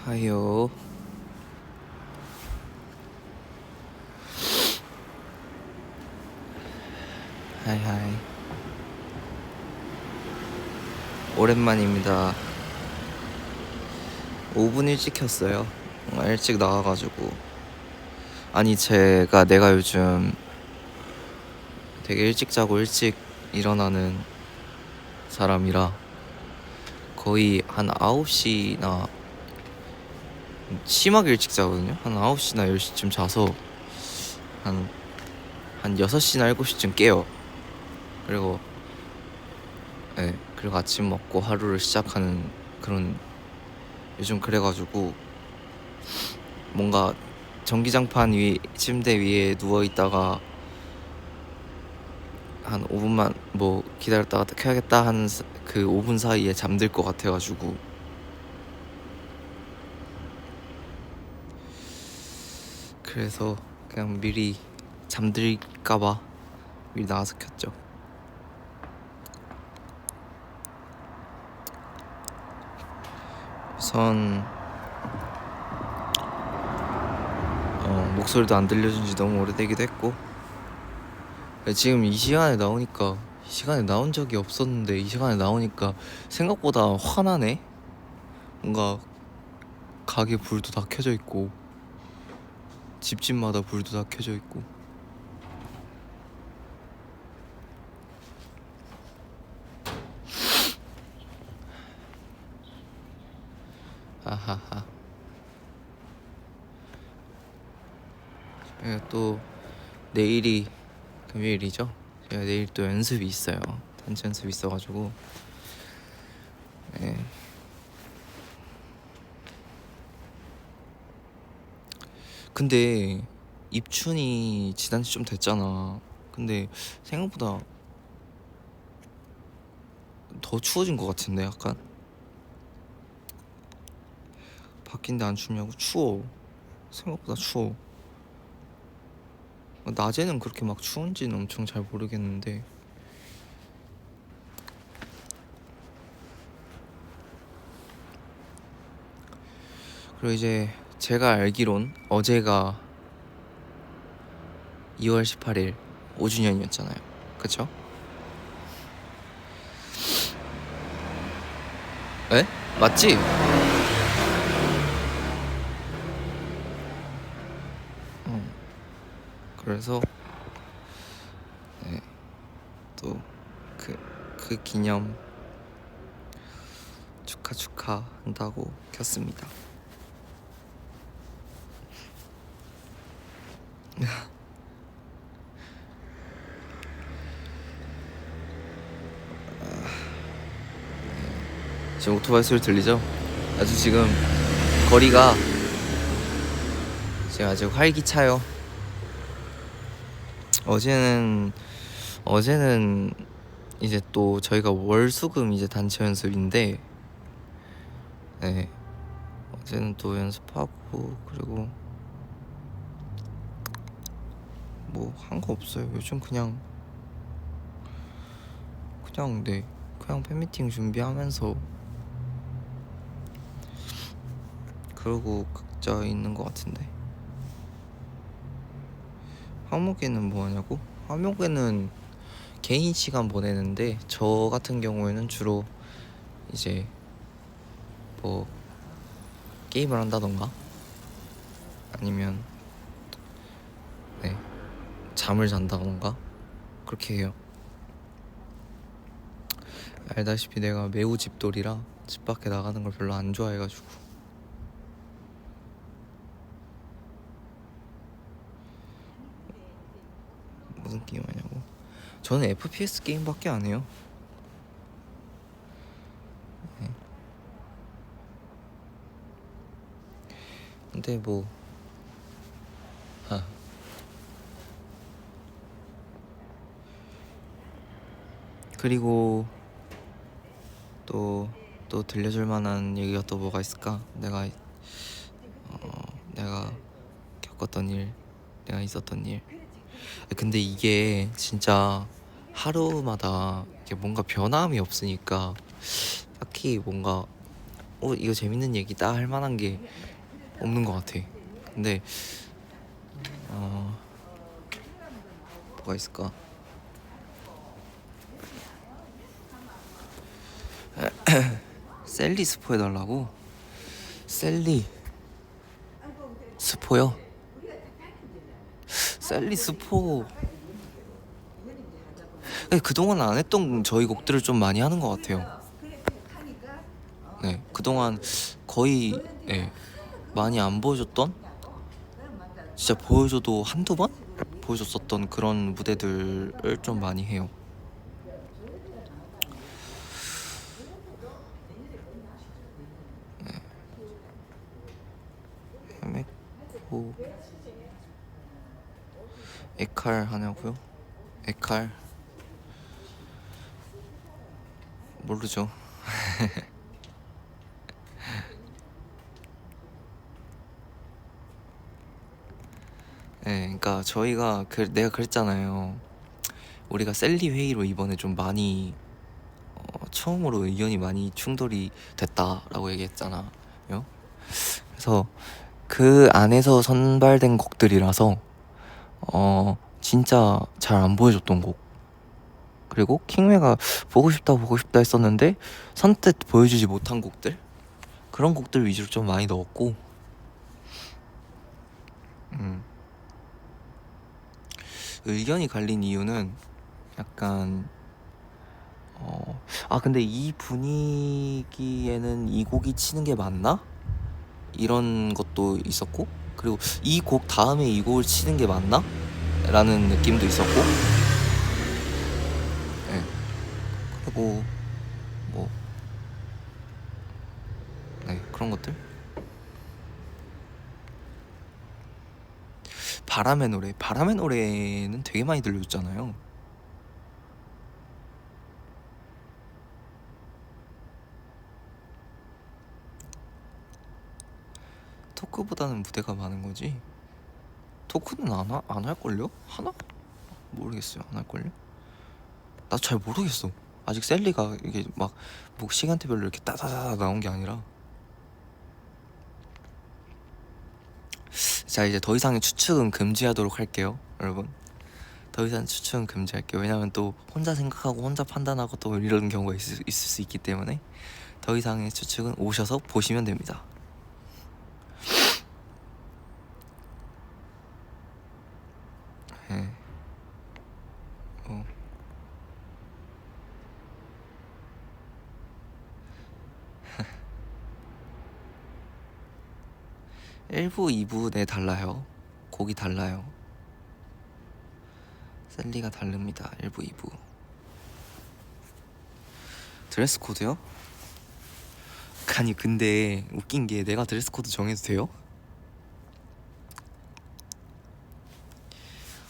하요. 하이하이. 오랜만입니다. 5분 일찍 켰어요. 일찍 나와가지고. 아니 내가 요즘 되게 일찍 자고 일찍 일어나는 사람이라 거의 한 9시나 심하게 일찍 자거든요. 한 9시나 10시쯤 자서 한 6시나 7시쯤 깨요. 그리고 그리고 아침 먹고 하루를 시작하는 그런, 요즘 그래가지고 뭔가 전기장판 침대 위에 누워있다가 한 5분만 뭐 기다렸다가 켜야겠다 하는 그 5분 사이에 잠들 것 같아가지고 그래서 그냥 미리 잠들까봐 미리 나와서 켰죠. 우선 목소리도 안 들려준 지 너무 오래되기도 했고, 지금 이 시간에 나온 적이 없었는데 이 시간에 나오니까 생각보다 화나네. 뭔가 가게 불도 다 켜져 있고 집집마다 불도 다 켜져 있고. 하하하. 또 내일이 금요일이죠. 제가 내일 또 연습이 있어요. 단체 연습이 있어가지고. 네. 근데 입춘이 지난 지 좀 됐잖아. 근데 생각보다 더 추워진 것 같은데, 약간. 바뀐데 안 춥냐고? 추워. 생각보다 추워. 낮에는 그렇게 막 추운지는 엄청 잘 모르겠는데 그리고 이제 제가 알기론 어제가 2월 18일 5주년이었잖아요. 그쵸? 에? 맞지? 그래서 또 그 기념 축하한다고 켰습니다. 지금 오토바이 소리 들리죠? 아주 지금 거리가 지금 아주 활기차요. 어제는 이제 또 저희가 월수금 이제 단체 연습인데, 네, 어제는 또 연습하고 그리고 뭐 한 거 없어요. 요즘 그냥 팬미팅 준비하면서 그러고 각자 있는 거 같은데. 화목에는 뭐 하냐고? 화목에는 개인 시간 보내는데, 저 같은 경우에는 주로 이제 뭐 게임을 한다던가 아니면 잠을 잔다던가 그렇게 해요. 알다시피 내가 매우 집돌이라 집 밖에 나가는 걸 별로 안 좋아해가지고. 무슨 게임 하냐고? 저는 FPS 게임밖에 안 해요. 네. 근데 뭐 그리고 또 들려줄 만한 얘기가 또 뭐가 있을까? 내가 겪었던 일, 내가 있었던 일. 근데 이게 진짜 하루마다 이게 뭔가 변함이 없으니까 딱히 뭔가 이거 재밌는 얘기다 할 만한 게 없는 것 같아. 근데 뭐가 있을까? 셀리 스포 해달라고? 셀리 스포요? 셀리 스포. 그동안 안 했던 저희 곡들을 좀 많이 하는 것 같아요. 네, 그동안 거의 많이 안 보여줬던, 진짜 보여줘도 한두 번 보여줬었던 그런 무대들을 좀 많이 해요. 헤메코 에칼 하냐고요? 에칼 모르죠. 네, 그러니까 저희가 내가 그랬잖아요. 우리가 셀리 회의로 이번에 좀 많이 처음으로 의견이 많이 충돌이 됐다라고 얘기했잖아요. 그래서 그 안에서 선발된 곡들이라서 진짜 잘 안 보여줬던 곡, 그리고 킹웨가 보고 싶다 했었는데 선뜻 보여주지 못한 곡들, 그런 곡들 위주로 좀 많이 넣었고, 의견이 갈린 이유는 약간 근데 이 분위기에는 이 곡이 치는 게 맞나? 이런 것도 있었고, 그리고 이 곡 다음에 이 곡을 치는 게 맞나? 라는 느낌도 있었고, 네. 그리고 뭐 그런 것들. 바람의 노래는 되게 많이 들려줬잖아요. 토크보다는 무대가 많은 거지. 토크는 안 할걸요? 하나? 모르겠어요. 안 할걸요? 나 잘 모르겠어. 아직 셀리가 이게 막 뭐 시간대별로 이렇게 따다다다 나온 게 아니라. 자, 이제 더 이상의 추측은 금지하도록 할게요, 여러분. 더 이상 추측은 금지할게요. 왜냐면 또 혼자 생각하고 혼자 판단하고 또 이런 경우가 있을 수 있기 때문에 더 이상의 추측은 오셔서 보시면 됩니다. 네. 1부, 2부 달라요. 곡이 달라요. 셀리가 다릅니다. 1부, 2부. 드레스 코드요? 아니 근데 웃긴 게 내가 드레스 코드 정해도 돼요?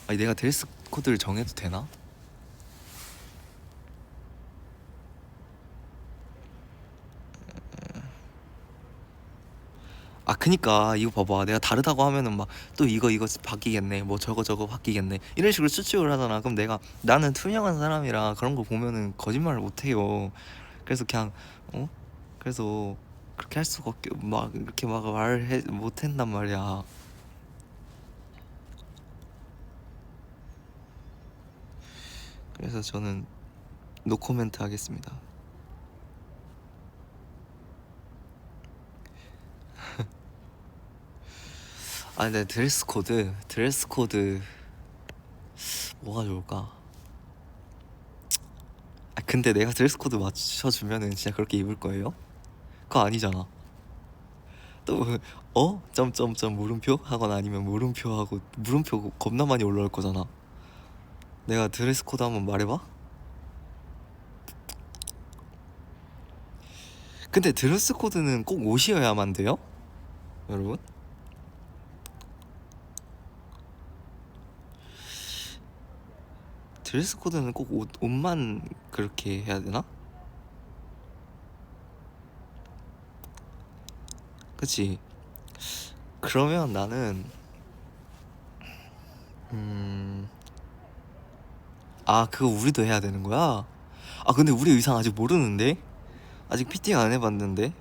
아니 내가 드레스 코드를 정해도 되나? 그니까 이거 봐봐, 내가 다르다고 하면은 막 또 이거 바뀌겠네, 뭐 저거 바뀌겠네, 이런 식으로 추측을 하잖아. 그럼 나는 투명한 사람이라 그런 거 보면은 거짓말을 못해요. 그래서 그냥 그래서 그렇게 할 수가 없게 막 이렇게 막 말을 못한단 말이야. 그래서 저는 노코멘트 하겠습니다. 근데 드레스 코드 뭐가 좋을까? 근데 내가 드레스 코드 맞춰주면은 진짜 그렇게 입을 거예요? 그거 아니잖아. 또 점점점 물음표 하거나 아니면 물음표 하고 물음표 겁나 많이 올라올 거잖아. 내가 드레스 코드 한번 말해봐. 근데 드레스 코드는 꼭 옷이어야만 돼요? 여러분? 드레스 코드는 꼭 옷만 그렇게 해야 되나? 그치? 그러면 나는 그거 우리도 해야 되는 거야? 근데 우리 의상 아직 모르는데? 아직 피팅 안 해봤는데?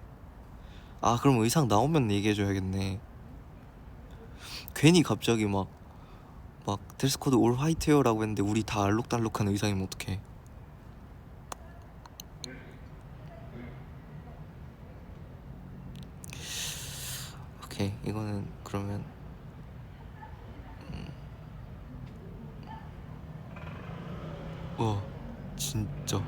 아 그럼 의상 나오면 얘기해줘야겠네. 괜히 갑자기 막 드레스 코드 올 화이트웨어라고 했는데 우리 다 알록달록한 의상이면 어떡해. 오케이 이거는 그러면 진짜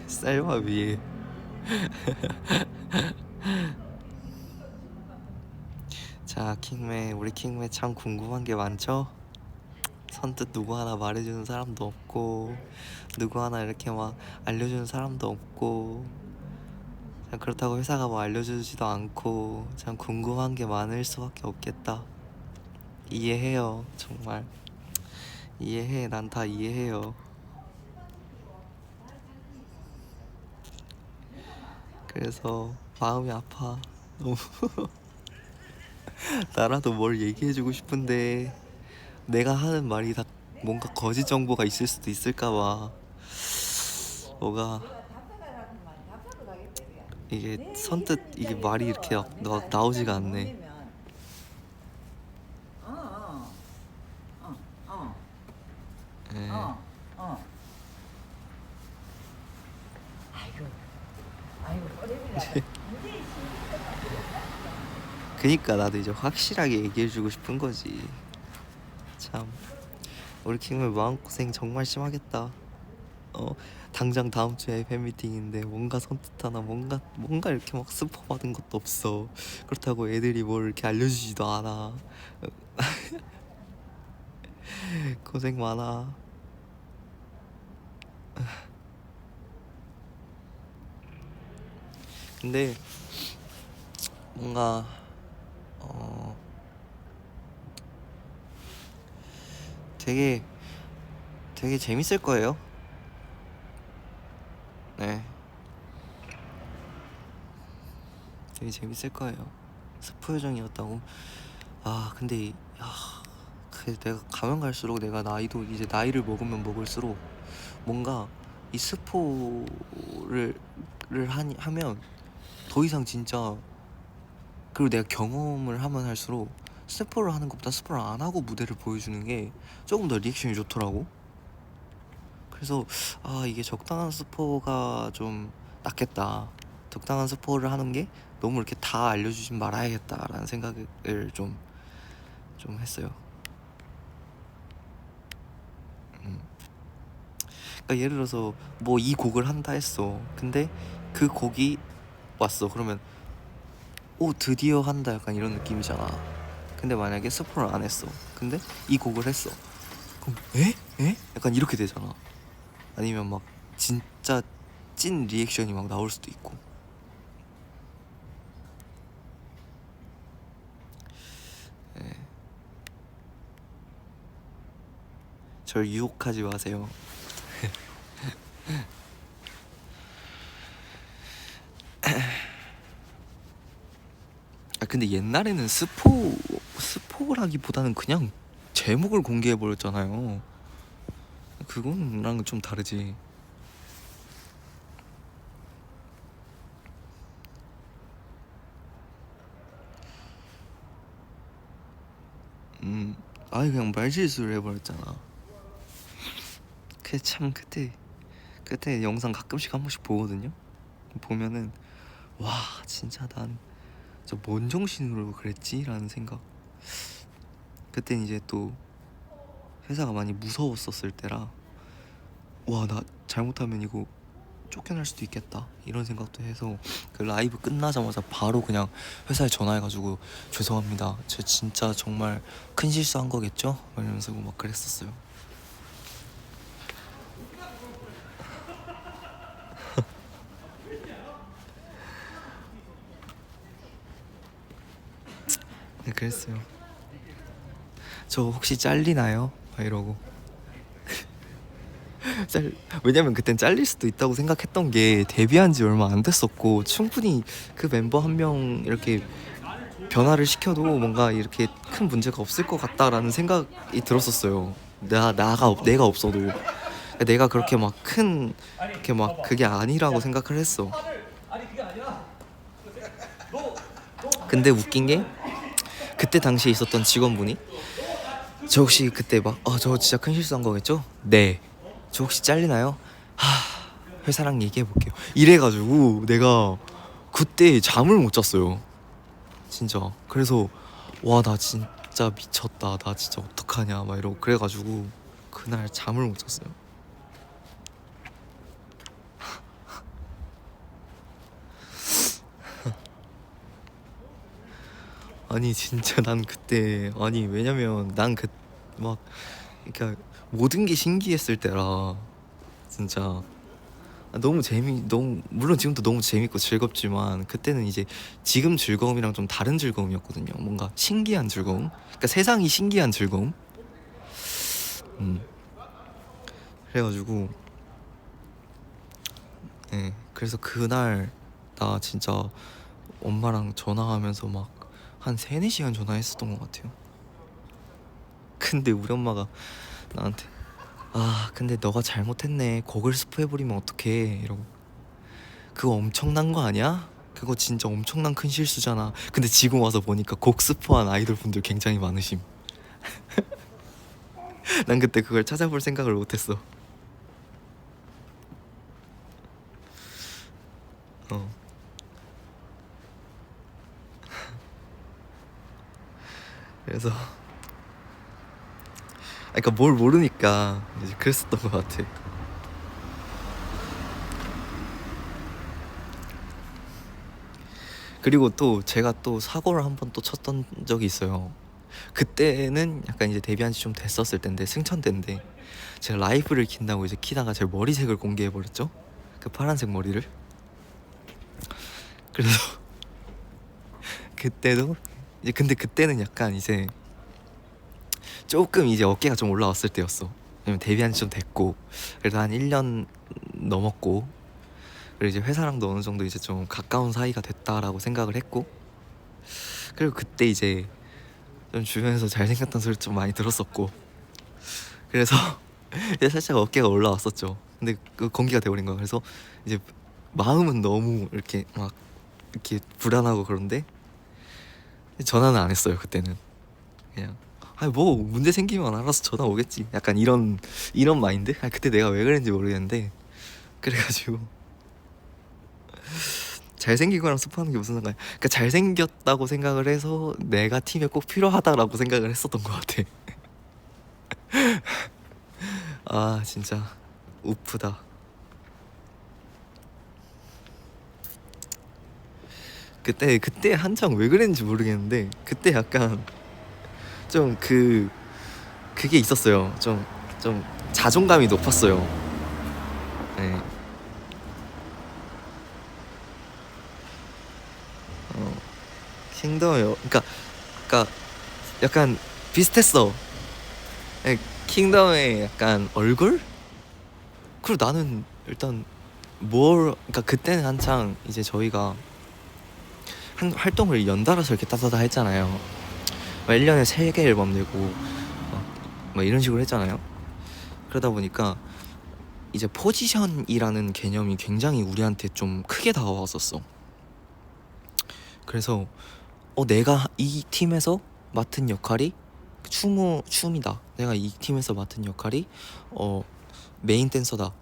쌀밥 위에 자 킹맨, 우리 킹맨 참 궁금한 게 많죠? 선뜻 누구 하나 말해주는 사람도 없고 누구 하나 이렇게 막 알려주는 사람도 없고 그렇다고 회사가 뭐 알려주지도 않고 참 궁금한 게 많을 수밖에 없겠다. 이해해요. 정말 이해해. 난 다 이해해요. 그래서 마음이 아파 너무. 나라도 뭘 얘기해주고 싶은데 내가 하는 말이 다 뭔가 거짓 정보가 있을 수도 있을까봐 뭐가 이게 선뜻 이게 말이 이렇게 나오지가 않네. 예. 그니까 나도 이제 확실하게 얘기해주고 싶은 거지. 참 우리 킹맨 마음고생 정말 심하겠다. 당장 다음 주에 팬미팅인데 뭔가 선뜻 하나 뭔가 이렇게 막 스포 받은 것도 없어. 그렇다고 애들이 뭘 이렇게 알려주지도 않아. 고생 많아. 근데 뭔가 되게 재밌을 거예요. 네. 되게 재밌을 거예요. 스포 요정이었다고. 아 근데 내가 가면 갈수록 내가 이제 나이를 먹으면 먹을수록 뭔가 이 스포를 하면 더 이상 진짜, 그리고 내가 경험을 하면 할수록 스포를 하는 것보다 스포를 안 하고 무대를 보여주는 게 조금 더 리액션이 좋더라고. 그래서 이게 적당한 스포가 좀 낫겠다. 적당한 스포를 하는 게 너무 이렇게 다 알려주진 말아야겠다라는 생각을 좀 했어요. 그러니까 예를 들어서 뭐 이 곡을 한다 했어. 근데 그 곡이 왔어. 그러면 드디어 한다 약간 이런 느낌이잖아. 근데 만약에 스포를 안 했어. 근데 이 곡을 했어. 그럼 에? 약간 이렇게 되잖아. 아니면 막 진짜 찐 리액션이 막 나올 수도 있고. 네. 절 유혹하지 마세요. 근데 옛날에는 스포라기보다는 그냥 제목을 공개해버렸잖아요. 그거랑 좀 다르지. 아예 그냥 말실수를 해버렸잖아. 참 그때 영상 가끔씩 한 번씩 보거든요. 보면은 와 진짜 난 저 뭔 정신으로 그랬지? 라는 생각. 그땐 이제 또 회사가 많이 무서웠었을 때라 와 나 잘못하면 이거 쫓겨날 수도 있겠다 이런 생각도 해서 그 라이브 끝나자마자 바로 그냥 회사에 전화해가지고 죄송합니다 저 진짜 정말 큰 실수한 거겠죠? 이러면서 막 그랬었어요. 네 그랬어요. 저 혹시 잘리나요? 막 이러고 왜냐면 그땐 잘릴 수도 있다고 생각했던 게 데뷔한 지 얼마 안 됐었고 충분히 그 멤버 한 명 이렇게 변화를 시켜도 뭔가 이렇게 큰 문제가 없을 것 같다라는 생각이 들었었어요. 내가 없어도 내가 그렇게 막 큰 그렇게 막 그게 아니라고 생각을 했어. 근데 웃긴 게 그때 당시에 있었던 직원분이 저 혹시 그때 막 저 진짜 큰 실수한 거겠죠? 네. 저 혹시 잘리나요? 회사랑 얘기해 볼게요. 이래가지고 내가 그때 잠을 못 잤어요. 진짜. 그래서 와 나 진짜 미쳤다. 나 진짜 어떡하냐 막 이러고 그래가지고 그날 잠을 못 잤어요. 아니 진짜 난 그때 아니 왜냐면 난 그 막 그러니까 모든 게 신기했을 때라 진짜 너무 물론 지금도 너무 재밌고 즐겁지만 그때는 이제 지금 즐거움이랑 좀 다른 즐거움이었거든요. 뭔가 신기한 즐거움. 그러니까 세상이 신기한 즐거움. 음. 그래가지고 네. 그래서 그날 나 진짜 엄마랑 전화하면서 막 한 3-4시간 전화했었던 것 같아요. 근데 우리 엄마가 나한테 근데 너가 잘못했네. 곡을 스포해버리면 어떡해 이러고 그거 엄청난 거 아니야? 그거 진짜 엄청난 큰 실수잖아. 근데 지금 와서 보니까 곡 스포한 아이돌 분들 굉장히 많으심. 난 그때 그걸 찾아볼 생각을 못했어. 어. 그래서 그러니까 뭘 모르니까 이제 그랬었던 것 같아. 그리고 또 제가 또 사고를 한 번 또 쳤던 적이 있어요. 그때는 약간 이제 데뷔한 지 좀 됐었을 텐데 승천대인데 제가 라이브를 킨다고 이제 키다가 제 머리색을 공개해 버렸죠. 그 파란색 머리를. 그래서 그때도 이제 근데 그때는 약간 이제 조금 이제 어깨가 좀 올라왔을 때였어. 왜냐면 데뷔한 지 좀 됐고 그래도 한 1년 넘었고 그리고 이제 회사랑도 어느 정도 이제 좀 가까운 사이가 됐다라고 생각을 했고 그리고 그때 이제 좀 주변에서 잘생겼다는 소리 좀 많이 들었었고 그래서 이제 살짝 어깨가 올라왔었죠. 근데 그 공기가 돼버린 거야. 그래서 이제 마음은 너무 이렇게 막 이렇게 불안하고 그런데 전화는 안 했어요. 그때는 그냥 뭐 문제 생기면 알아서 전화 오겠지. 약간 이런 마인드? 그때 내가 왜 그랬는지 모르겠는데 그래가지고 잘생긴 거랑 스포하는 게 무슨 상관이야. 그러니까 잘생겼다고 생각을 해서 내가 팀에 꼭 필요하다라고 생각을 했었던 것 같아. 진짜 우프다. 그때 한창 왜 그랬는지 모르겠는데 그때 약간 좀 그게 있었어요. 좀 자존감이 높았어요. 네. 킹덤이요. 그러니까 약간 비슷했어. 네, 킹덤의 약간 얼굴? 그리고 나는 일단 그러니까 그때는 한창 이제 저희가 한 활동을 연달아서 이렇게 따다다 했잖아요. 막 1년에 3개 앨범 내고 막 이런 식으로 했잖아요. 그러다 보니까 이제 포지션이라는 개념이 굉장히 우리한테 좀 크게 다가왔었어. 그래서 내가 이 팀에서 맡은 역할이 춤이다. 내가 이 팀에서 맡은 역할이 메인 댄서다.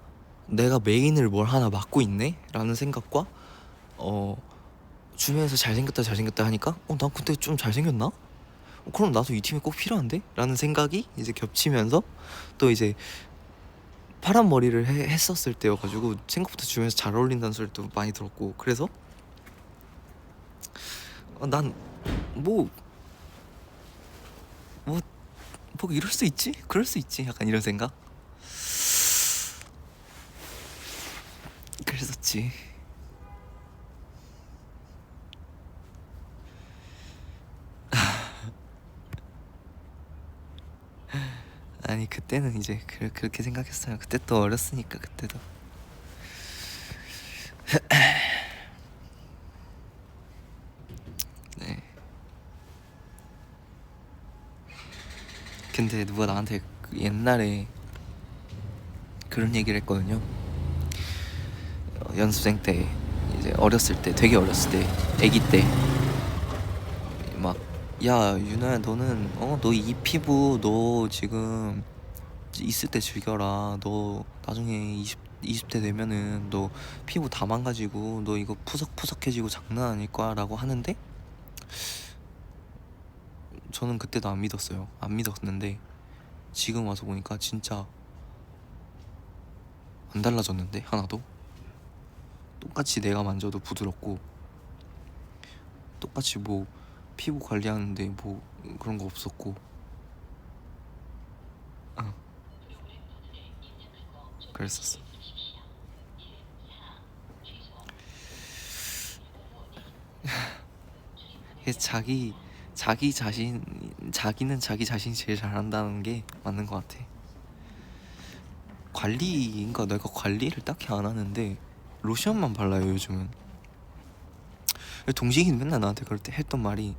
내가 메인을 뭘 하나 맡고 있네? 라는 생각과 주변에서 잘생겼다 하니까 난 그때 좀 잘생겼나? 그럼 나도 이 팀에 꼭 필요한데? 라는 생각이 이제 겹치면서 또 이제 파란 머리를 했었을 때여가지고 생각보다 주변에서 잘 어울린다는 소리도 많이 들었고 그래서 난 뭐 이럴 수 있지? 그럴 수 있지? 약간 이런 생각? 그랬었지. 아니 그때는 이제 그렇게 생각했어요. 그때 또 어렸으니까 그때도. 네. 근데 누가 나한테 옛날에 그런 얘기를 했거든요. 연습생 때 이제 어렸을 때, 되게 어렸을 때, 아기 때 막 야 윤아야 너는 너 이 피부 너 지금 있을 때 즐겨라. 너 나중에 20대 되면은 너 피부 다 망가지고 너 이거 푸석푸석해지고 장난 아닐 거야 라고 하는데 저는 그때도 안 믿었어요. 안 믿었는데 지금 와서 보니까 진짜 안 달라졌는데 하나도. 똑같이 내가 만져도 부드럽고 똑같이 뭐 피부 관리하는데 뭐 그런 거 없었고 그랬었어. 자기 자신 자기는 자기 자신이 제일 잘한다는 게 맞는 것 같아. 관리인가 내가 관리를 딱히 안 하는데 로션만 발라요 요즘은. 동식이는 맨날 나한테 그럴 때 했던 말이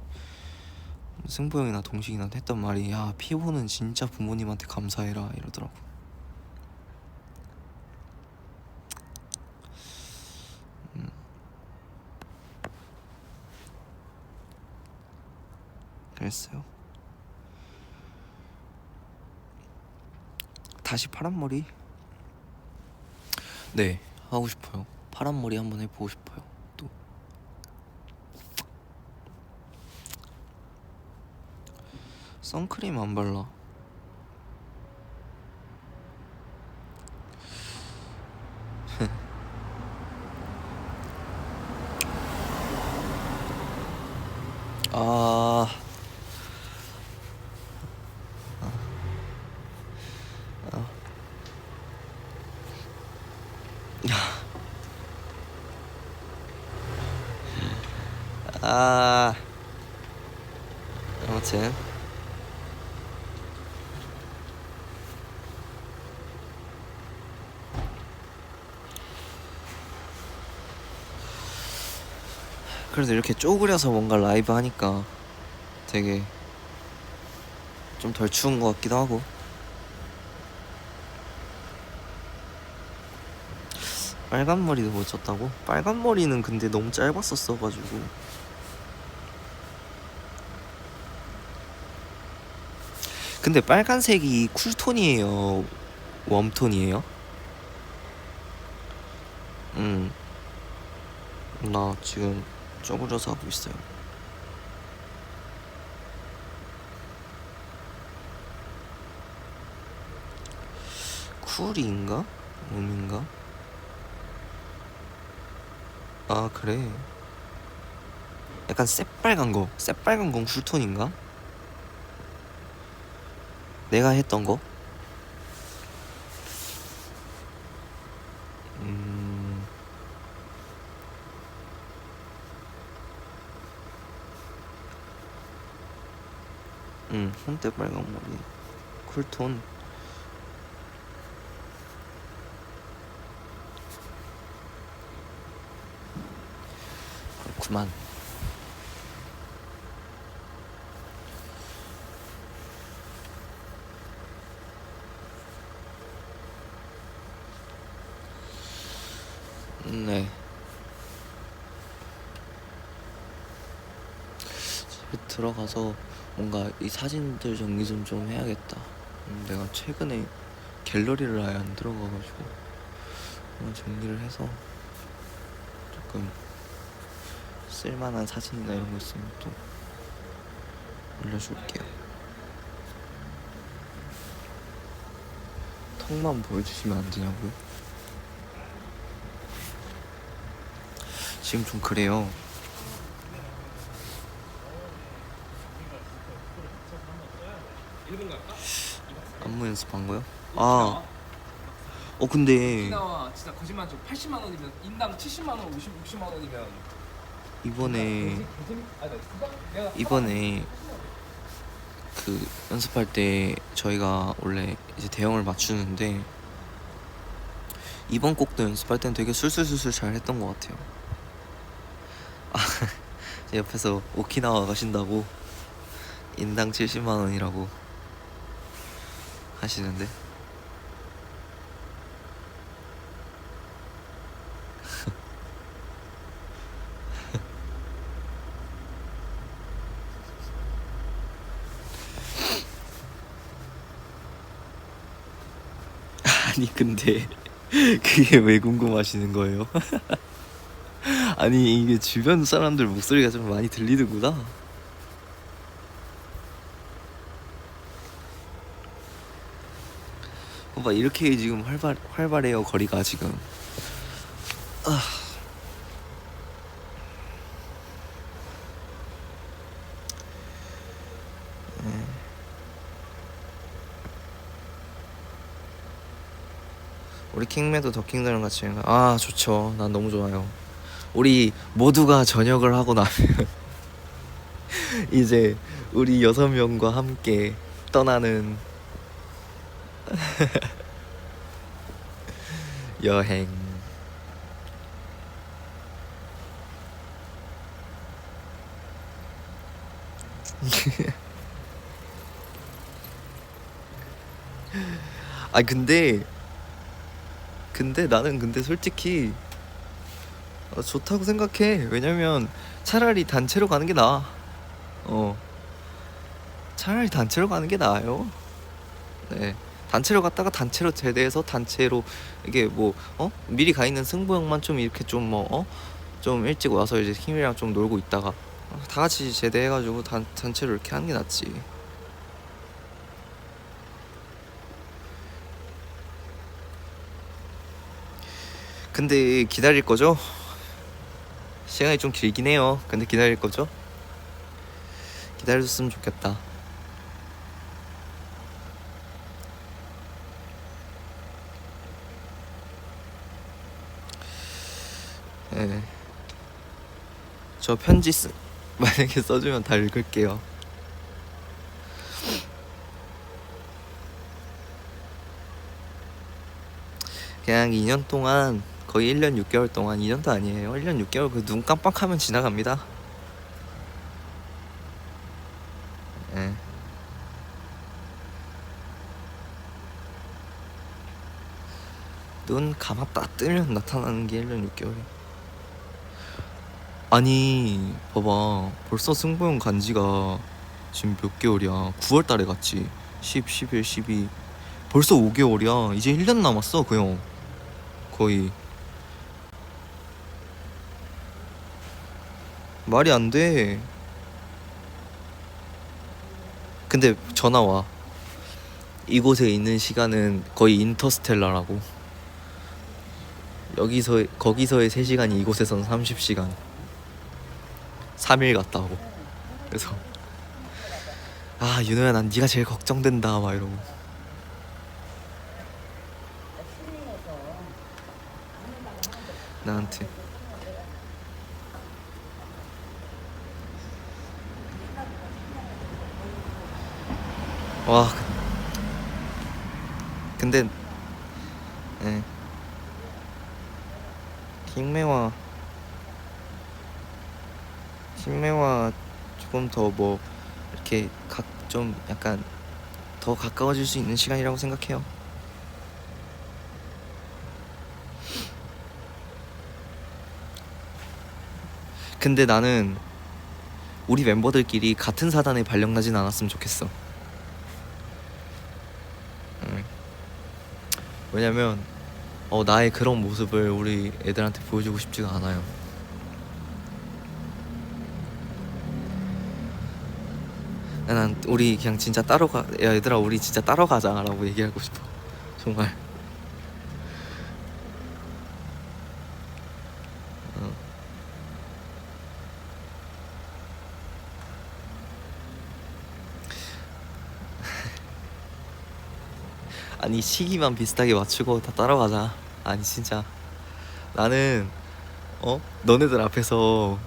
승부 형이나 동식이 나한테 했던 말이 야 피부는 진짜 부모님한테 감사해라 이러더라고. 그랬어요. 다시 파란머리? 네 하고 싶어요. 파란머리 한번 해보고 싶어요. 또 선크림 안 발라. 아... 아무튼 그래도 이렇게 쪼그려서 뭔가 라이브 하니까 되게 좀 덜 추운 것 같기도 하고. 빨간 머리도 못 쳤다고? 빨간 머리는 근데 너무 짧았었어가지고. 근데 빨간색이 쿨톤이에요? 웜톤이에요? 나 지금 쪼그려서 하고 있어요. 쿨인가? 웜인가? 아 그래. 약간 새빨간 건 쿨톤인가? 내가 했던 거? 한때 빨간 머리 쿨톤. 그렇구만. 네. 집에 들어가서 뭔가 이 사진들 정리 좀 해야겠다. 내가 최근에 갤러리를 아예 안 들어가가지고 한번 정리를 해서 조금 쓸만한 사진이나 이런 거 있으면 또 올려줄게요. 턱만 보여주시면 안 되냐고요? 지금 좀 그래요. 안무 연습한 거요? 근데 오키나와 진짜 거짓말 좀 80만 원이면 인당 70만 원, 60만 원이면 이번에 그 연습할 때 저희가 원래 이제 대형을 맞추는데 이번 곡도 연습할 땐 되게 술술술술 잘 했던 것 같아요. 제 옆에서 오키나와 가신다고 인당 70만 원이라고. 하시는데 아니 근데 그게 왜 궁금하시는 거예요? 아니 이게 주변 사람들 목소리가 좀 많이 들리는구나. 봐봐 이렇게 지금 활발해요 거리가 지금. 아. 우리 킹맨도 더킹들랑 같이 아 좋죠. 난 너무 좋아요. 우리 모두가 저녁을 하고 나면 이제 우리 6명과 함께 떠나는 여행. 아 근데 나는 근데 솔직히 좋다고 생각해. 왜냐면 차라리 단체로 가는 게 나아. 차라리 단체로 가는 게 나아요. 네. 단체로 갔다가 단체로 제대해서 단체로 이게 뭐 미리 가 있는 승부 형만 좀 이렇게 좀 좀 일찍 와서 이제 힘이랑 좀 놀고 있다가 다 같이 제대해가지고 단체로 이렇게 하는 게 낫지. 근데 기다릴 거죠? 시간이 좀 길긴 해요. 근데 기다릴 거죠? 기다려줬으면 좋겠다. 네. 저 편지 만약에 써주면 다 읽을게요. 그냥 2년 동안 거의 1년 6개월 동안 2년도 아니에요. 1년 6개월 그 눈 깜빡하면 지나갑니다. 네. 눈 감았다 뜨면 나타나는 게 1년 6개월이야. 아니 봐봐 벌써 승부형 간지가 지금 몇 개월이야. 9월달에 갔지. 10, 11, 12 벌써 5개월이야. 이제 1년 남았어 그 형. 거의 말이 안 돼. 근데 전화 와. 이곳에 있는 시간은 거의 인터스텔라라고. 거기서의 3시간이 이곳에서는 30시간. 3일 갔다 오고. 그래서 아 윤호야 난 네가 제일 걱정된다 막 이러고. 나한테 와 근데 예. 킹매와 조금 더 뭐 이렇게 좀 약간 더 가까워질 수 있는 시간이라고 생각해요. 근데 나는 우리 멤버들끼리 같은 사단에 발령나진 않았으면 좋겠어. 응. 왜냐면 나의 그런 모습을 우리 애들한테 보여주고 싶지가 않아요. 난 우리 그냥 진짜 따로 야 얘들아 우리 진짜 따로 가자라고 얘기하고 싶어. 정말. 아니 시기만 비슷하게 맞추고 다 따라가자. 아니 진짜 나는 너네들 앞에서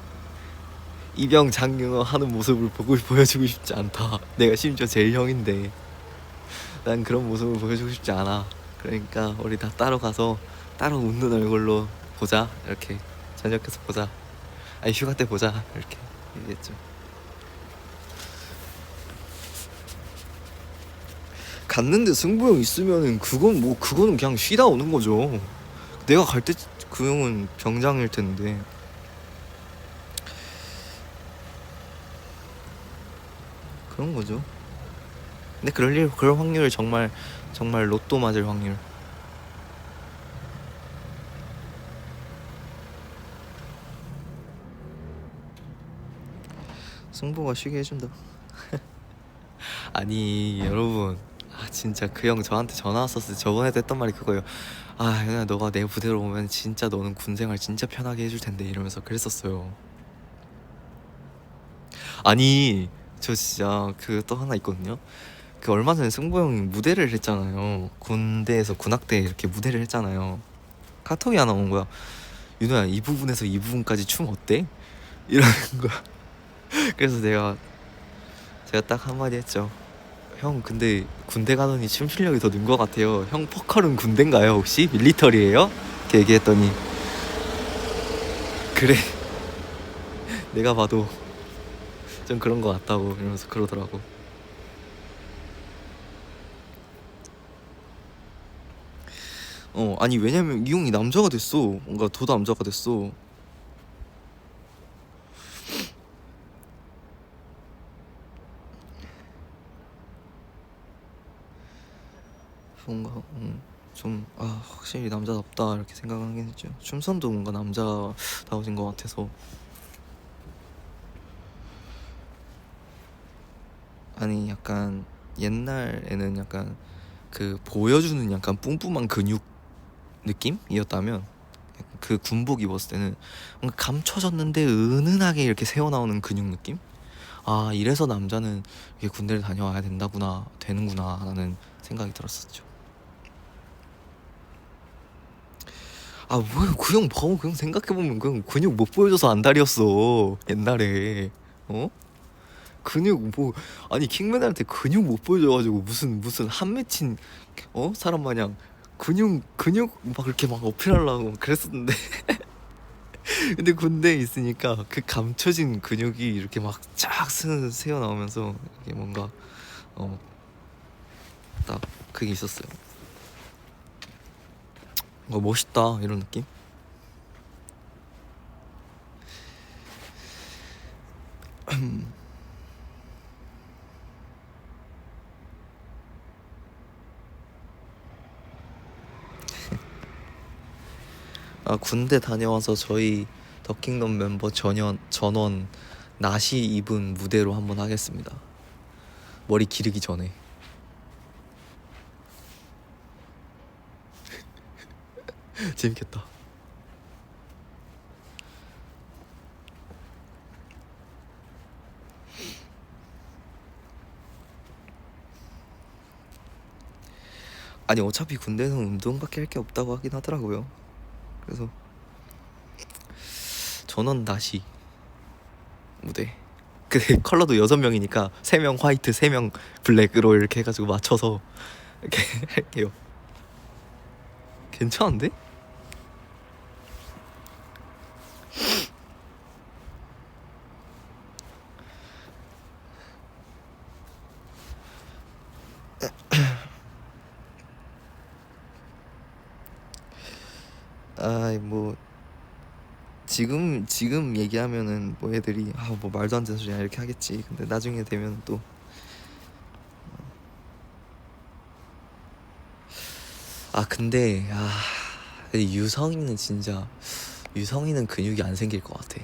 이병 장윤호 하는 모습을 보여주고 싶지 않다. 내가 심지어 제일 형인데 난 그런 모습을 보여주고 싶지 않아. 그러니까 우리 다 따로 가서 따로 웃는 얼굴로 보자. 이렇게 저녁에서 보자. 아니 휴가 때 보자. 이렇게 얘기했죠. 갔는데 승부 형 있으면은 그거는 그냥 쉬다 오는 거죠. 내가 갈 때 그 형은 병장일 텐데. 그런 거죠. 근데 그럴 확률 정말 로또 맞을 확률. 승부가 쉬게 해준다. 아니 여러분, 진짜 그 형 저한테 전화 왔었을 때 저번에도 했던 말이 그거예요. 형아 너가 내 부대로 오면 진짜 너는 군생활 진짜 편하게 해줄 텐데 이러면서 그랬었어요. 아니 저 진짜 그 또 하나 있거든요. 그 얼마 전에 승부 형이 무대를 했잖아요. 군대에서 군악대 이렇게 무대를 했잖아요. 카톡이 하나 온 거야. 윤호야 이 부분에서 이 부분까지 춤 어때? 이러는 거야. 그래서 제가 딱 한마디 했죠. 형 근데 군대 가더니 춤 실력이 더 는 것 같아요. 형 포컬은 군대인가요 혹시? 밀리터리예요? 이렇게 얘기했더니 그래 내가 봐도 좀 그런 것 같다고 이러면서 그러더라고. 아니 왜냐면 이 형이 남자가 됐어. 뭔가 더 남자가 됐어. 뭔가 좀 확실히 남자답다 이렇게 생각하긴 했죠. 춤선도 뭔가 남자다워진 것 같아서. 아니 약간 옛날에는 약간 그 보여주는 약간 뿜뿜한 근육 느낌이었다면 그 군복 입었을 때는 뭔가 감춰졌는데 은은하게 이렇게 새어나오는 근육 느낌? 이래서 남자는 이렇게 군대를 다녀와야 되는구나 라는 생각이 들었었죠. 뭐야 그 형 봐봐. 그 형 생각해보면 그 형 근육 못 보여줘서 안달이었어 옛날에. 근육 아니 킹메달한테 근육 못 보여줘가지고 무슨 한 맺힌 사람 마냥 근육 막 이렇게 막 어필하려고 그랬었는데 근데 군대에 있으니까 그 감춰진 근육이 이렇게 막 쫙 새어 나오면서 이게 뭔가 딱 그게 있었어요. 뭔가 멋있다 이런 느낌. 군대 다녀와서 저희 더킹덤 멤버 전원 나시 입은 무대로 한번 하겠습니다. 머리 기르기 전에. 재밌겠다. 아니 어차피 군대에서 운동밖에 할 게 없다고 하긴 하더라고요. 그래서 전원 나시 무대. 근데 컬러도 6명이니까 3명 화이트 3명 블랙으로 이렇게 해가지고 맞춰서 이렇게 할게요. 괜찮은데? 뭐 지금 얘기하면은 뭐 애들이 뭐 말도 안 되는 소리야 이렇게 하겠지. 근데 나중에 되면 또 근데 유성이는 근육이 안 생길 것 같아.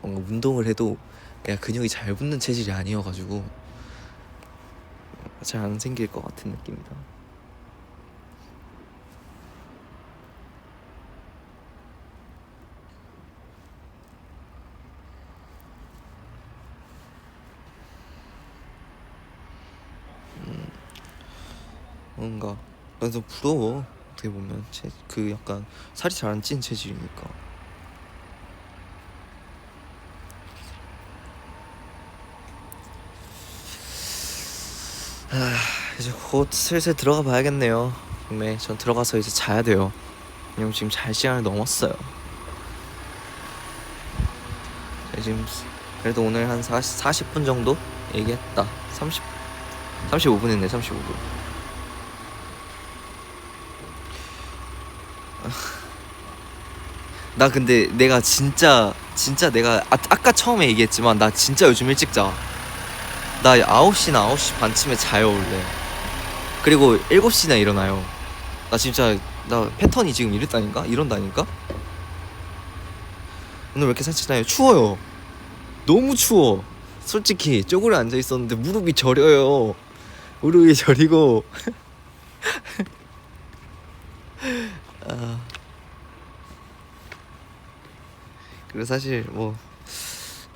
뭔가 운동을 해도 그냥 근육이 잘 붙는 체질이 아니어가지고 잘 안 생길 것 같은 느낌이다. 뭔가 그래서 부러워. 어떻게 보면 그 약간 살이 잘 안 찐 체질이니까. 이제 곧 슬슬 들어가 봐야겠네요. 네, 전 들어가서 이제 자야 돼요. 왜냐면 지금 잘 시간을 넘었어요. 지금 그래도 오늘 한 40분 정도 얘기했다. 35분 했네. 35분. 나 근데 내가 진짜 내가 아까 처음에 얘기했지만 나 진짜 요즘 일찍 자. 나 9시나 9시 반쯤에 자요 원래. 그리고 7시나 일어나요. 나 진짜 나 패턴이 지금 이런다니까? 오늘 왜 이렇게 산책나요? 추워요. 너무 추워. 솔직히 쪼그려 앉아 있었는데 무릎이 저려요. 무릎이 저리고 아, 그리고 사실 뭐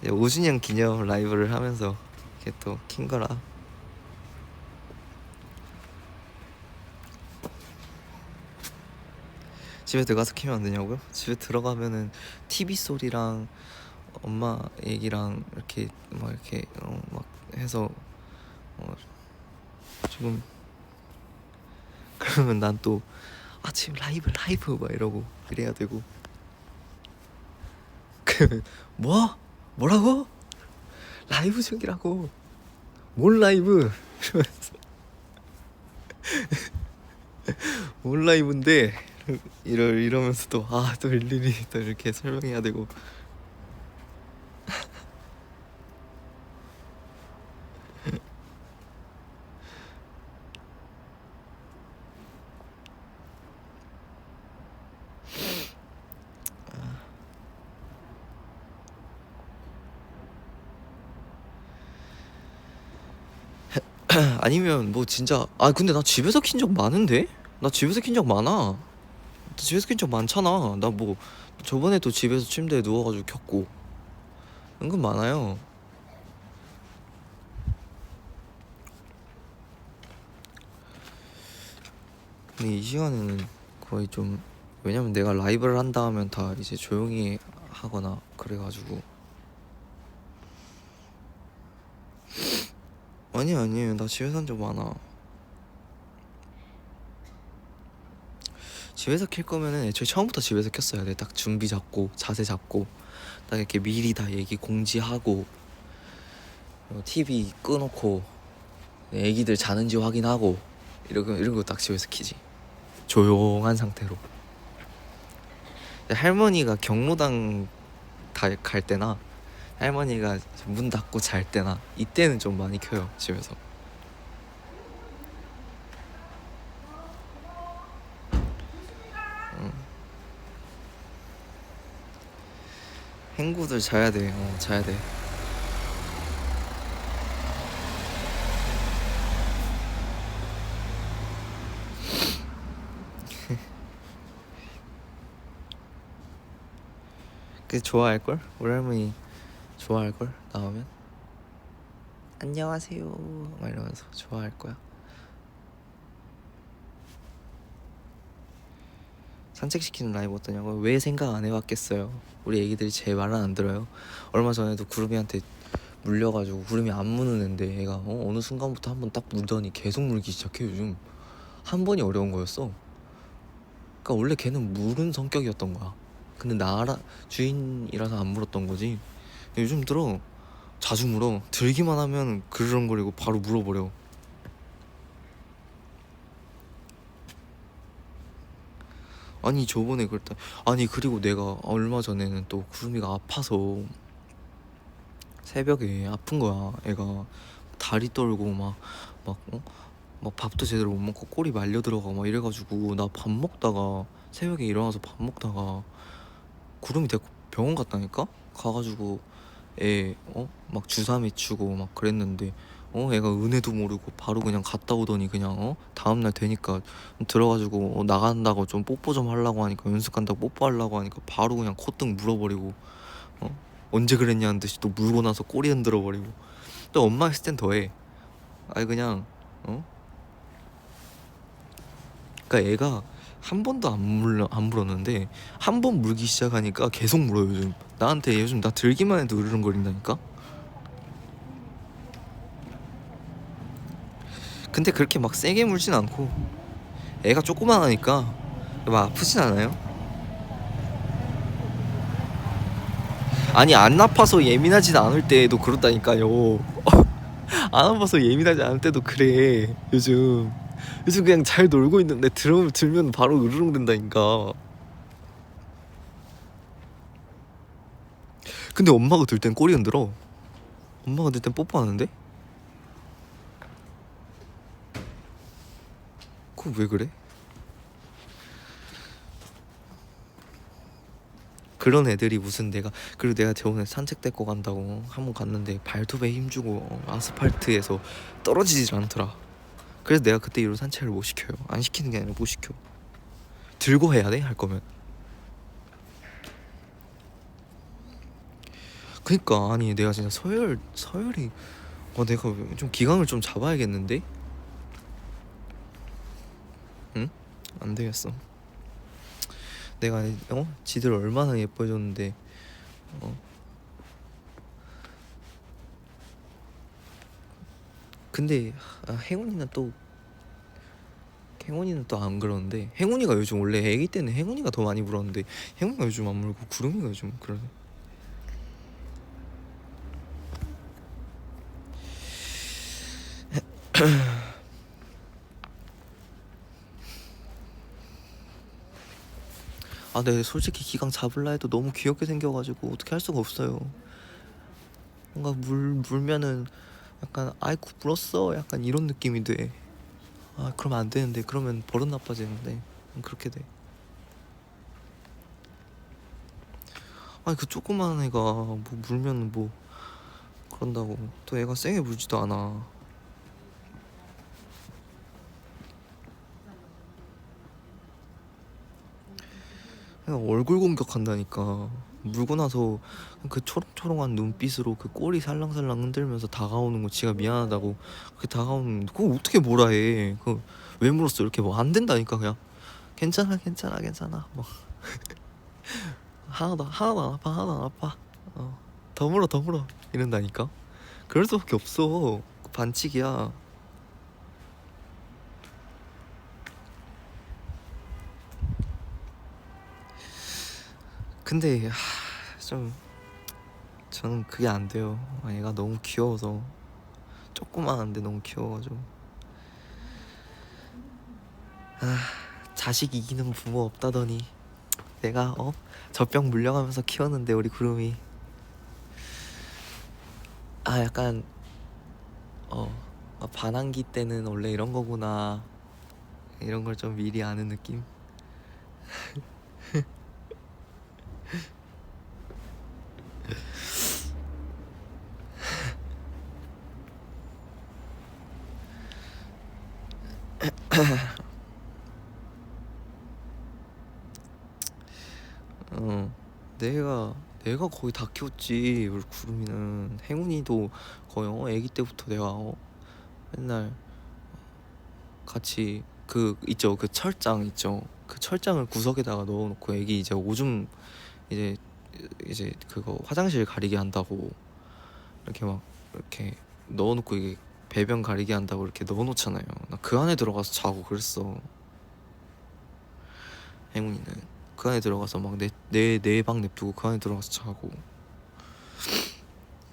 5주년 기념 라이브를 하면서 이렇게 또 킨 거라. 집에 들어가서 키면 안 되냐고요? 집에 들어가면은 TV 소리랑 엄마 얘기랑 이렇게 막 이렇게 막 해서 조금 그러면 난 또 지금 라이브 막 이러고 이래야 되고. 그러면 뭐라고? 라이브 중이라고. 뭘 라이브? 이러면서 뭘 라이브인데 이러면서 또 또 일일이 또 이렇게 설명해야 되고. 아니면 뭐 진짜 근데 나 집에서 킨 적 많은데? 나 집에서 킨 적 많아. 나 집에서 킨 적 많잖아. 나 뭐 저번에도 집에서 침대에 누워가지고 켰고 은근 많아요. 근데 이 시간에는 거의 좀, 왜냐면 내가 라이브를 한다 하면 다 이제 조용히 하거나 그래가지고. 아니에요. 나 집에서 한 적 많아. 집에서 킬 거면은 애초에 처음부터 집에서 켰어야 돼. 딱 준비 잡고 자세 잡고 딱 이렇게 미리 다 얘기 공지하고 TV 끄놓고 애기들 자는지 확인하고 이런 거 딱 집에서 키지. 조용한 상태로. 할머니가 경로당 갈 때나 할머니가 문 닫고 잘 때나 이때는 좀 많이 켜요 집에서. 행구들 자야 돼. 자야 돼. 그 좋아할걸? 우리 할머니 좋아할걸? 나오면 안녕하세요 막 이러면서 좋아할 거야. 산책시키는 라이브 어떠냐고? 왜 생각 안 해봤겠어요. 우리 애기들이 제 말은 안 들어요. 얼마 전에도 구름이한테 물려가지고 구름이 안 무는 앤데 애가 어느 순간부터 한 번 딱 물더니 계속 물기 시작해. 요즘 한 번이 어려운 거였어. 그러니까 원래 걔는 물은 성격이었던 거야. 근데 나 주인이라서 안 물었던 거지. 요즘 들어 자주 물어. 들기만 하면 그르렁거리고 바로 물어버려. 아니 저번에 그랬다. 아니 그리고 내가 얼마 전에는 또 구름이가 아파서 새벽에 아픈 거야. 애가 다리 떨고 막 밥도 제대로 못 먹고 꼬리 말려 들어가 막 이래가지고 나 밥 먹다가 새벽에 일어나서 밥 먹다가 구름이 데리고 병원 갔다니까. 가가지고 애 막 주사 맞추고 막 그랬는데 애가 은혜도 모르고 바로 그냥 갔다 오더니 그냥 다음날 되니까 들어가지고 나간다고 좀 뽀뽀 좀 하려고 하니까, 연습 간다고 뽀뽀하려고 하니까 바로 그냥 콧등 물어버리고 언제 그랬냐는 듯이 또 물고 나서 꼬리 흔들어 버리고. 또 엄마 있을 땐 더해. 아니 그냥 그러니까 애가 한 번도 안 물었는데 한 번 물기 시작하니까 계속 물어. 요즘 나한테 요즘 나 들기만 해도 으르렁거린다니까. 근데 그렇게 막 세게 물진 않고 애가 조그만하니까 막 아프진 않아요. 아니 안 아파서 예민하진 않을 때도 그렇다니까요. 안 아파서 예민하지 않을 때도 그래. 요즘 그냥 잘 놀고 있는데 들면 바로 으르렁 된다니까. 근데 엄마가 들 땐 꼬리 흔들어. 엄마가 들 땐 뽀뽀하는데? 그거 왜 그래? 그런 애들이 무슨 그리고 내가 저번에 산책 데리고 간다고 한 번 갔는데 발톱에 힘주고 아스팔트에서 떨어지질 않더라. 그래서 내가 그때 이후로 산책을 못 시켜요. 안 시키는 게 아니라 못 시켜. 들고 해야 돼? 할 거면. 그니까 아니 내가 진짜 서열이 내가 좀 기강을 좀 잡아야겠는데? 응? 안 되겠어. 내가 지들 얼마나 예뻐해줬는데 근데 행운이는 또 안 그러는데 행운이가 요즘 원래 애기 때는 행운이가 더 많이 물었는데 행운이가 요즘 안 물고 구름이가 요즘 그러네. 아, 네, 솔직히 기강 잡을라 해도 너무 귀엽게 생겨가지고 어떻게 할 수가 없어요. 뭔가 물면은 약간 아이쿠 물었어 약간 이런 느낌이 돼. 아, 그러면 안 되는데 그러면 버릇 나빠지는데 그렇게 돼. 아니 그 조그만 애가 뭐 물면 뭐 그런다고 또 애가 세게 물지도 않아. 그냥 얼굴 공격한다니까. 물고 나서 그 초롱초롱한 눈빛으로 그 꼬리 살랑살랑 흔들면서 다가오는 거 지가 미안하다고 그렇게 다가오는 그거 어떻게 뭐라 해. 그 왜 물었어 이렇게 뭐 안 된다니까. 그냥 괜찮아 괜찮아 괜찮아 뭐 하나도 안 아파 하나도 안 아파 더 물어 이런다니까. 그럴 수밖에 없어. 반칙이야. 근데 좀 저는 그게 안 돼요. 얘가 너무 귀여워서. 조그만한데 너무 귀여워가지고. 자식 이기는 부모 없다더니 내가 젖병 물려가면서 키웠는데 우리 구름이 약간 반항기 때는 원래 이런 거구나 이런 걸 좀 미리 아는 느낌. 내가 거의 다 키웠지. 우리 구름이는. 행운이도 거의 애기 때부터 내가 맨날 같이 그 있죠 그 철장 있죠 그 철장을 구석에다가 넣어놓고 애기 이제 오줌 이제 그거 화장실 가리게 한다고 이렇게 막 이렇게 넣어놓고 이게 배변 가리게 한다고 이렇게 넣어놓잖아요. 나 그 안에 들어가서 자고 그랬어. 행운이는 그 안에 들어가서 막 내 방 냅두고 그 안에 들어가서 자고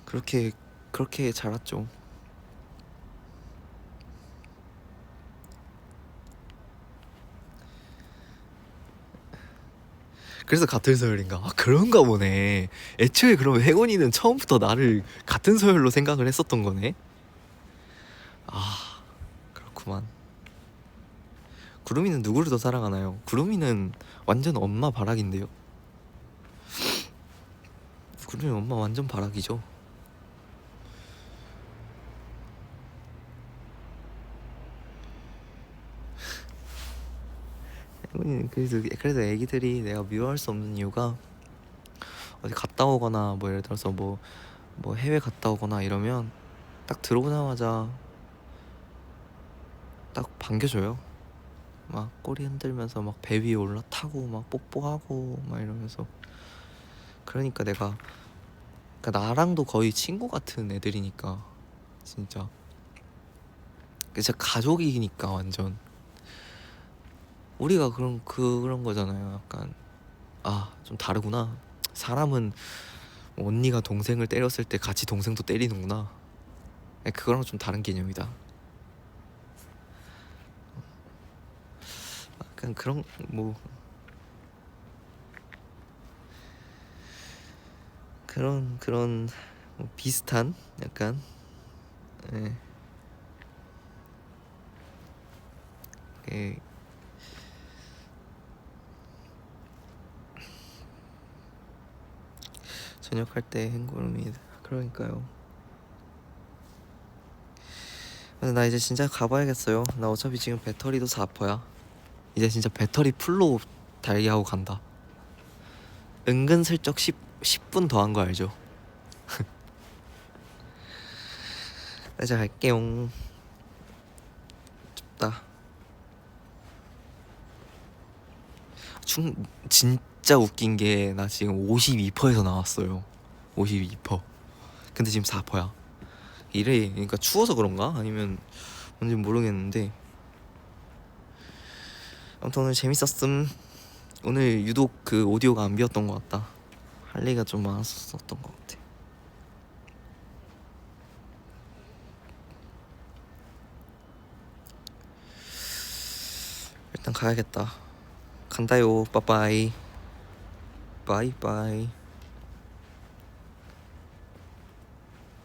그렇게 자랐죠. 그래서 같은 서열인가? 그런가 보네. 애초에 그러면 행운이는 처음부터 나를 같은 서열로 생각을 했었던 거네. 그렇구만. 구름이는 누구를 더 사랑하나요? 구름이는 완전 엄마 바락인데요. 구름이 엄마 완전 바락이죠. 그래서 애기들이 내가 미워할 수 없는 이유가 어디 갔다 오거나 뭐 예를 들어서 뭐 해외 갔다 오거나 이러면 딱 들어오자마자 딱 반겨줘요. 막 꼬리 흔들면서 막 배 위에 올라타고 막 뽀뽀하고 막 이러면서. 그러니까 나랑도 거의 친구 같은 애들이니까 진짜 가족이니까 완전 우리가 그런 거잖아요. 약간 좀 다르구나. 사람은 언니가 동생을 때렸을 때 같이 동생도 때리는구나. 그거랑 좀 다른 개념이다. 약간 그런 그런 뭐 비슷한 약간 예. 예. 저녁 할 때 행골입니다. 그러니까요. 근데 나 이제 진짜 가봐야겠어요. 나 어차피 지금 배터리도 4%야. 이제 진짜 배터리 풀로 달리하고 간다. 은근슬쩍 10분 더 한 거 알죠? 나 이제 갈게요. 춥다. 진짜 웃긴 게 나 지금 52%에서 나왔어요. 52%. 근데 지금 4%야. 이래 그러니까 추워서 그런가? 아니면 뭔지 모르겠는데 아무튼 오늘 재밌었음. 오늘 유독 그 오디오가 안 비었던 것 같다. 할 얘기가 좀 많았었던 것 같아. 일단 가야겠다. 간다요. 빠빠이. 바이바이.